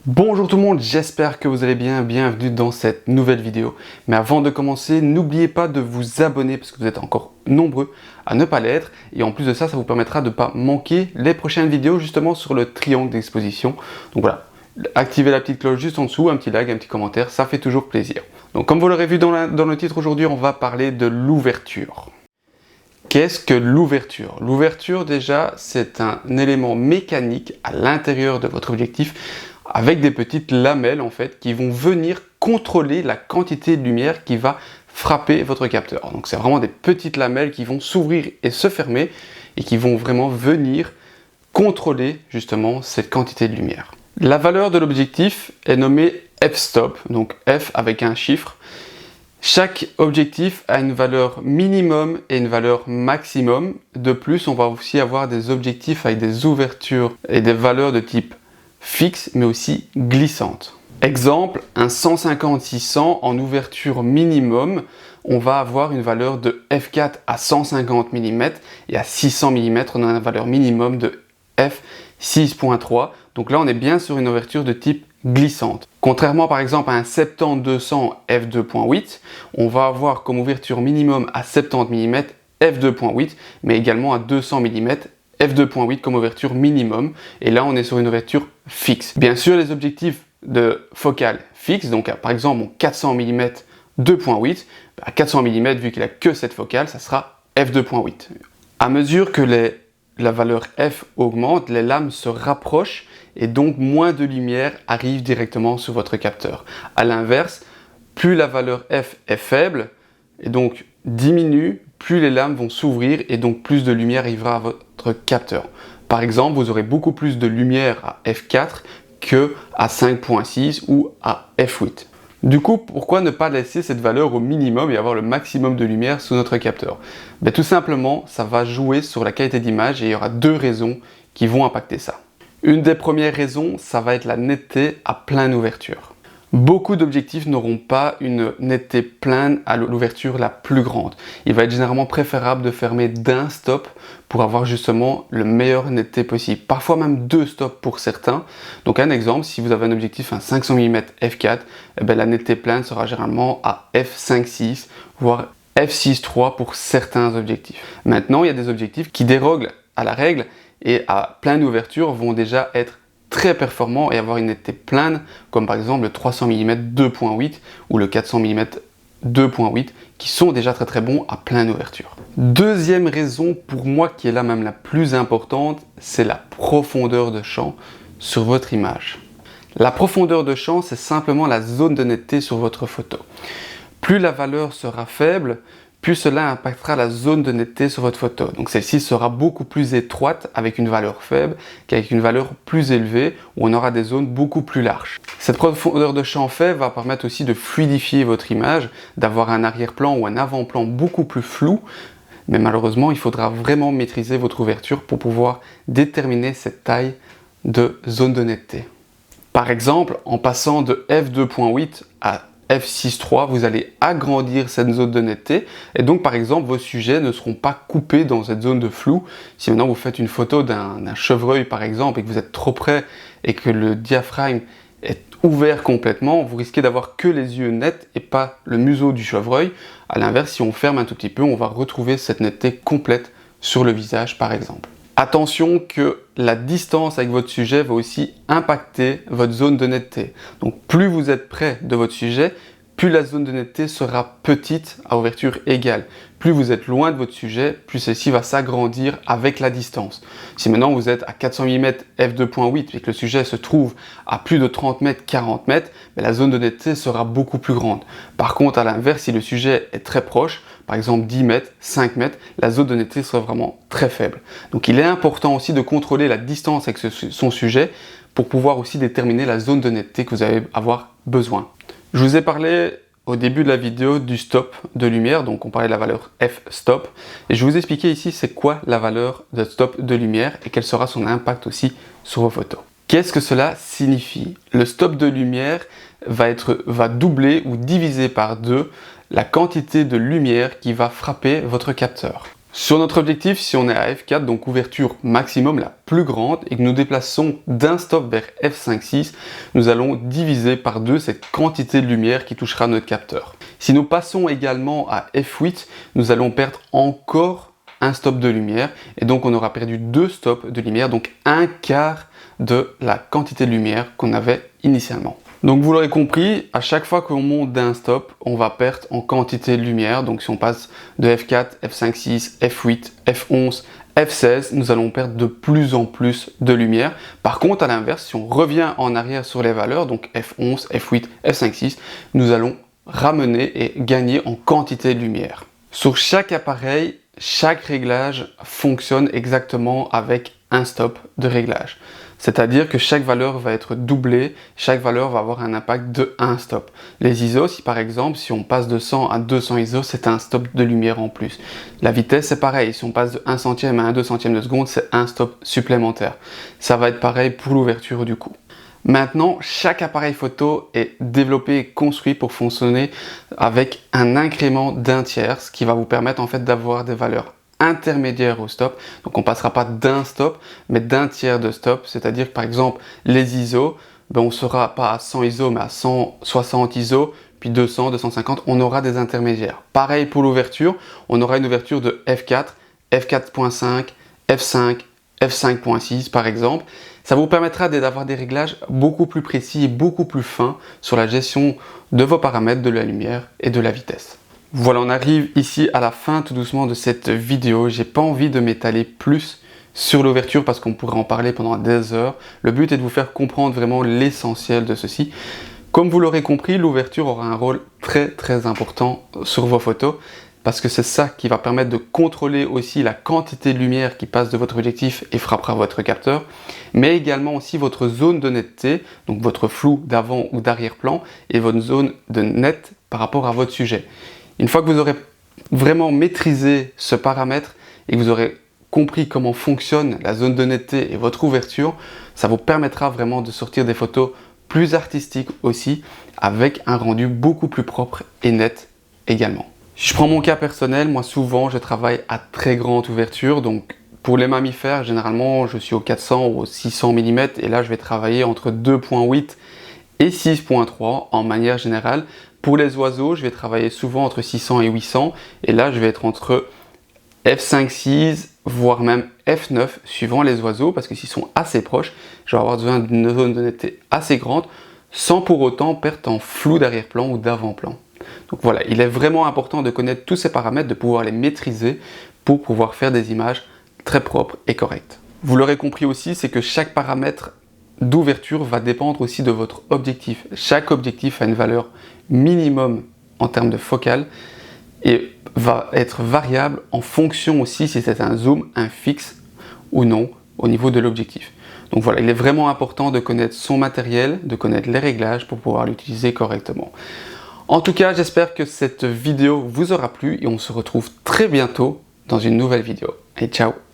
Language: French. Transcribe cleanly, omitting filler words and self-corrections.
Bonjour tout le monde, j'espère que vous allez bien, bienvenue dans cette nouvelle vidéo. Mais avant de commencer, n'oubliez pas de vous abonner parce que vous êtes encore nombreux à ne pas l'être. Et en plus de ça, ça vous permettra de ne pas manquer les prochaines vidéos justement sur le triangle d'exposition. Donc voilà, activez la petite cloche juste en dessous, un petit like, un petit commentaire, ça fait toujours plaisir. Donc comme vous l'aurez vu dans le titre aujourd'hui, on va parler de l'ouverture. Qu'est-ce que l'ouverture? L'ouverture déjà, c'est un élément mécanique à l'intérieur de votre objectif avec des petites lamelles en fait qui vont venir contrôler la quantité de lumière qui va frapper votre capteur. Donc c'est vraiment des petites lamelles qui vont s'ouvrir et se fermer et qui vont vraiment venir contrôler justement cette quantité de lumière. La valeur de l'objectif est nommée f-stop, donc f avec un chiffre. Chaque objectif a une valeur minimum et une valeur maximum. De plus, on va aussi avoir des objectifs avec des ouvertures et des valeurs de type fixe mais aussi glissante. Exemple, un 150-600 en ouverture minimum, on va avoir une valeur de f4 à 150 mm et à 600 mm on a une valeur minimum de f6.3. Donc là on est bien sur une ouverture de type glissante. Contrairement par exemple à un 70-200 f2.8, on va avoir comme ouverture minimum à 70 mm f2.8 mais également à 200 mm f2.8 comme ouverture minimum, et là on est sur une ouverture fixe. Bien sûr, les objectifs de focale fixe, donc par exemple mon 400 mm 2.8, à 400 mm vu qu'il a que cette focale, ça sera f2.8. À mesure que la valeur f augmente, les lames se rapprochent et donc moins de lumière arrive directement sur votre capteur. À l'inverse, plus la valeur f est faible et donc diminue, plus les lames vont s'ouvrir et donc plus de lumière arrivera à votre capteur. Par exemple, vous aurez beaucoup plus de lumière à f4 que à 5.6 ou à f8. Du coup, pourquoi ne pas laisser cette valeur au minimum et avoir le maximum de lumière sous notre capteur? Tout simplement, ça va jouer sur la qualité d'image et il y aura deux raisons qui vont impacter ça. Une des premières raisons, ça va être la netteté à pleine ouverture. Beaucoup d'objectifs n'auront pas une netteté pleine à l'ouverture la plus grande. Il va être généralement préférable de fermer d'un stop pour avoir justement le meilleur netteté possible. Parfois même deux stops pour certains. Donc un exemple, si vous avez un objectif à 500 mm f4, la netteté pleine sera généralement à f5.6 voire f6.3 pour certains objectifs. Maintenant, il y a des objectifs qui dérogent à la règle et à pleine ouverture vont déjà être très performant et avoir une netteté pleine, comme par exemple le 300 mm 2.8 ou le 400 mm 2.8 qui sont déjà très bons à pleine ouverture. Deuxième raison pour moi qui est là même la plus importante, c'est la profondeur de champ sur votre image. La profondeur de champ, c'est simplement la zone de netteté sur votre photo. Plus la valeur sera faible, plus cela impactera la zone de netteté sur votre photo. Donc celle-ci sera beaucoup plus étroite avec une valeur faible qu'avec une valeur plus élevée où on aura des zones beaucoup plus larges. Cette profondeur de champ faible va permettre aussi de fluidifier votre image, d'avoir un arrière-plan ou un avant-plan beaucoup plus flou, mais malheureusement il faudra vraiment maîtriser votre ouverture pour pouvoir déterminer cette taille de zone de netteté. Par exemple, en passant de f2.8 à f6.3, vous allez agrandir cette zone de netteté et donc par exemple vos sujets ne seront pas coupés dans cette zone de flou. Si maintenant vous faites une photo d'un chevreuil par exemple et que vous êtes trop près et que le diaphragme est ouvert complètement, vous risquez d'avoir que les yeux nets et pas le museau du chevreuil. À l'inverse, si on ferme un tout petit peu, on va retrouver cette netteté complète sur le visage par exemple. Attention que la distance avec votre sujet va aussi impacter votre zone de netteté. Donc plus vous êtes près de votre sujet, plus la zone de netteté sera petite à ouverture égale. Plus vous êtes loin de votre sujet, plus celle-ci va s'agrandir avec la distance. Si maintenant vous êtes à 400 mm f2.8 et que le sujet se trouve à plus de 30 mètres, 40 mètres, la zone de netteté sera beaucoup plus grande. Par contre, à l'inverse, si le sujet est très proche, par exemple 10 mètres, 5 mètres, la zone de netteté sera vraiment très faible. Donc il est important aussi de contrôler la distance avec son sujet pour pouvoir aussi déterminer la zone de netteté que vous allez avoir besoin. Je vous ai parlé au début de la vidéo du stop de lumière, donc on parlait de la valeur f-stop, et je vous ai expliqué ici c'est quoi la valeur de stop de lumière et quel sera son impact aussi sur vos photos. Qu'est-ce que cela signifie? Le stop de lumière va doubler ou diviser par deux la quantité de lumière qui va frapper votre capteur. Sur notre objectif, si on est à f4, donc ouverture maximum la plus grande, et que nous déplaçons d'un stop vers f5.6, nous allons diviser par 2 cette quantité de lumière qui touchera notre capteur. Si nous passons également à f8, nous allons perdre encore un stop de lumière, et donc on aura perdu 2 stops de lumière, donc un quart de la quantité de lumière qu'on avait initialement. Donc vous l'aurez compris, à chaque fois qu'on monte d'un stop, on va perdre en quantité de lumière. Donc si on passe de F4, F5.6, F8, F11, F16, nous allons perdre de plus en plus de lumière. Par contre, à l'inverse, si on revient en arrière sur les valeurs, donc F11, F8, F5.6, nous allons ramener et gagner en quantité de lumière. Sur chaque appareil, chaque réglage fonctionne exactement avec un stop de réglage. C'est-à-dire que chaque valeur va être doublée, chaque valeur va avoir un impact de 1 stop. Les ISO, si par exemple, si on passe de 100 à 200 ISO, c'est un stop de lumière en plus. La vitesse, c'est pareil, si on passe de 1 centième à 1 200e de seconde, c'est un stop supplémentaire. Ça va être pareil pour l'ouverture du coup. Maintenant, chaque appareil photo est développé et construit pour fonctionner avec un incrément d'un tiers, ce qui va vous permettre en fait d'avoir des valeurs intermédiaire au stop. Donc on passera pas d'un stop, mais d'un tiers de stop. C'est-à-dire que par exemple, les ISO, on ne sera pas à 100 ISO, mais à 160 ISO, puis 200, 250, on aura des intermédiaires. Pareil pour l'ouverture, on aura une ouverture de F4, F4.5, F5, F5.6 par exemple. Ça vous permettra d'avoir des réglages beaucoup plus précis et beaucoup plus fins sur la gestion de vos paramètres, de la lumière et de la vitesse. Voilà, on arrive ici à la fin tout doucement de cette vidéo. J'ai pas envie de m'étaler plus sur l'ouverture parce qu'on pourrait en parler pendant des heures. Le but est de vous faire comprendre vraiment l'essentiel de ceci. Comme vous l'aurez compris, l'ouverture aura un rôle très important sur vos photos parce que c'est ça qui va permettre de contrôler aussi la quantité de lumière qui passe de votre objectif et frappera votre capteur, mais également aussi votre zone de netteté, donc votre flou d'avant ou d'arrière-plan et votre zone de net par rapport à votre sujet. Une fois que vous aurez vraiment maîtrisé ce paramètre et que vous aurez compris comment fonctionne la zone de netteté et votre ouverture, ça vous permettra vraiment de sortir des photos plus artistiques aussi, avec un rendu beaucoup plus propre et net également. Si je prends mon cas personnel, moi souvent je travaille à très grande ouverture, donc pour les mammifères, généralement je suis au 400 ou au 600 mm et là je vais travailler entre 2.8 et 6.3 en manière générale. Pour les oiseaux, je vais travailler souvent entre 600 et 800 et là je vais être entre F5.6 voire même F9 suivant les oiseaux parce que s'ils sont assez proches, je vais avoir besoin d'une zone de netteté assez grande sans pour autant perdre en flou d'arrière-plan ou d'avant-plan. Donc voilà, il est vraiment important de connaître tous ces paramètres, de pouvoir les maîtriser pour pouvoir faire des images très propres et correctes. Vous l'aurez compris aussi, c'est que chaque paramètre d'ouverture va dépendre aussi de votre objectif. Chaque objectif a une valeur minimum en termes de focale et va être variable en fonction aussi si c'est un zoom, un fixe ou non au niveau de l'objectif. Donc voilà, il est vraiment important de connaître son matériel, de connaître les réglages pour pouvoir l'utiliser correctement. En tout cas, j'espère que cette vidéo vous aura plu et on se retrouve très bientôt dans une nouvelle vidéo. Et ciao!